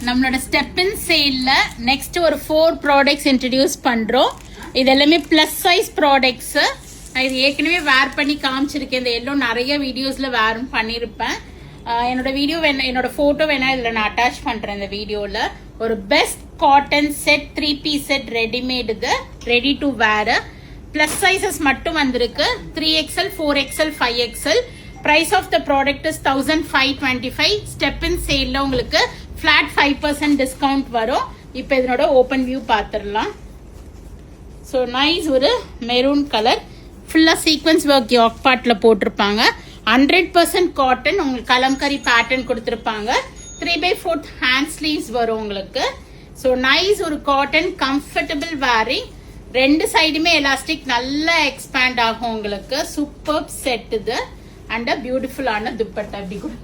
நம்மளோட step in சேல்ல next ஒரு 4 products introduce பண்றோம். இது எல்லாமே பிளஸ் சைஸ் ப்ராடக்ட்ஸ். இது ஏற்கனவே வேர் பண்ணி காமிச்சிருக்கேன். இந்த எல்லோ நிறைய வீடியோஸ்ல வேரும் பண்ணிருப்பேன். என்னோட வீடியோ என்னோட போட்டோ வேணா இதுல நான் அட்டாச் பண்றேன். இந்த வீடியோல ஒரு best cotton set 3 piece set ரெடிமேடுக்கு ready to wear plus sizes மட்டும் வந்திருக்கு. 3XL 4XL 5XL. price of the product is 1525. Step in சேல்ல உங்களுக்கு flat 5% டிஸ்கவுண்ட் வரும். இப்போ இதனோட ஓபன் வியூ பார்த்துடலாம். ஸோ நைஸ் ஒரு மெரூன் கலர் ஃபுல்லாக சீக்வன்ஸ் ஒர்க் யாக் பார்ட்ல போட்டிருப்பாங்க. 100% காட்டன். உங்களுக்கு கலம்கரி பேட்டர்ன் கொடுத்துருப்பாங்க. 3/4 ஹேண்ட் ஸ்லீவ்ஸ் வரும் உங்களுக்கு. ஸோ நைஸ் ஒரு காட்டன் கம்ஃபர்டபுள் வேரிங். ரெண்டு சைடுமே எலாஸ்டிக் நல்லா எக்ஸ்பேண்ட் ஆகும் உங்களுக்கு. சூப்பர் செட் இது. அண்ட் பியூட்டிஃபுல்லான துப்பட்டா. இப்படி கூட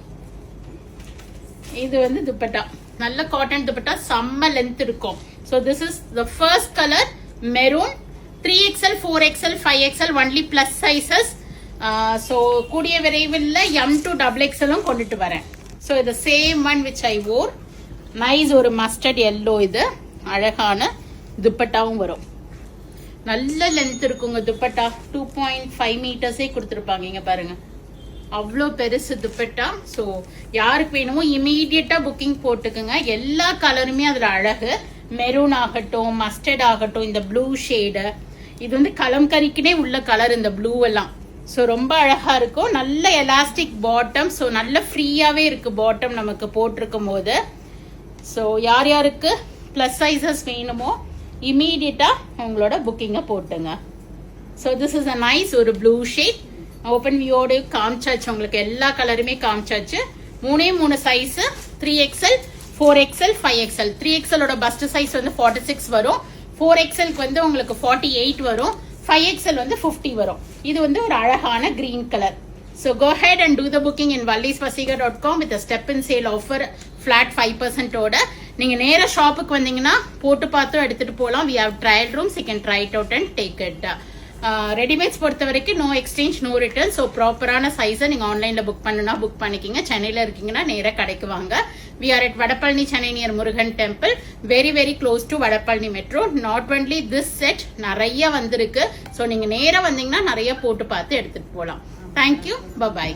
இது வந்து துப்பட்டா நல்ல காட்டன் துப்பட்டா, செம்ம லென்த் இருக்கும். So this is the first colour maroon. 3XL 4XL 5XL only plus sizes. So கூடிய விரைவில் M to XXL கொண்டுட்டு வரேன். ஸோ இது same one which I wore. Nice ஒரு மஸ்டர்ட் எல்லோ. இது அழகான துப்பட்டாவும் வரும். நல்ல லென்த் இருக்குங்க துப்பட்டா. 2.5 மீட்டர்ஸே கொடுத்துருப்பாங்க. இங்க பாருங்க அவ்வளோ பெருசு துப்பட்டா. ஸோ யாருக்கு வேணுமோ இமீடியட்டா புக்கிங் போட்டுக்குங்க. எல்லா கலருமே அதுல அழகு. மெரூன் ஆகட்டும், மஸ்டர்ட் ஆகட்டும், இந்த ப்ளூ ஷேடு, இது வந்து கலம்கரிக்குனே உள்ள கலர் இந்த ப்ளூ எல்லாம். ஸோ ரொம்ப அழகா இருக்கும். நல்ல எலாஸ்டிக் பாட்டம். ஸோ நல்ல ஃப்ரீயாவே இருக்கு பாட்டம் நமக்கு போட்டிருக்கும் போது. ஸோ யார் யாருக்கு பிளஸ் சைசஸ் வேணுமோ இமீடியட்டா உங்களோட புக்கிங்கை போட்டுங்க. So this is a nice ஒரு ப்ளூ ஷேட். ஓப்பன் வியூவோட காமிச்சாச்சு. உங்களுக்கு எல்லா கலருமே காமிச்சாச்சு. 3 size 3XL 4XL 5XL. 3XL first size வந்து 46 வரும். 4XL வந்து உங்களுக்கு 48 வரும். 5XL வந்து 50 வரும். இது வந்து ஒரு அழகான green colour. So go ahead and do the booking in vallisvasiga.com with a step in sale offer flat 5% ஓட. நீங்க நேர ஷாப்புக்கு வந்தீங்கன்னா போட்டு பார்த்து எடுத்துட்டு போகலாம். we have trial rooms, you can try it out and take it. Readymades பொறுத்த வரைக்கும் no exchange no return. So ப்ராப்பரான சைஸை நீங்கள் ஆன்லைனில் புக் பண்ணுனா புக் பண்ணிக்கிங்க. சென்னையில் இருக்கீங்கன்னா நேராக கடைக்கு வாங்க. We are at Vadapalani, Chennai near Murugan temple, very very close to Vadapalani metro. Not only this set நிறைய வந்திருக்கு. ஸோ நீங்கள் நேராக வந்தீங்கன்னா நிறைய போட்டு பார்த்து எடுத்துகிட்டு போகலாம். Thank you, bye bye.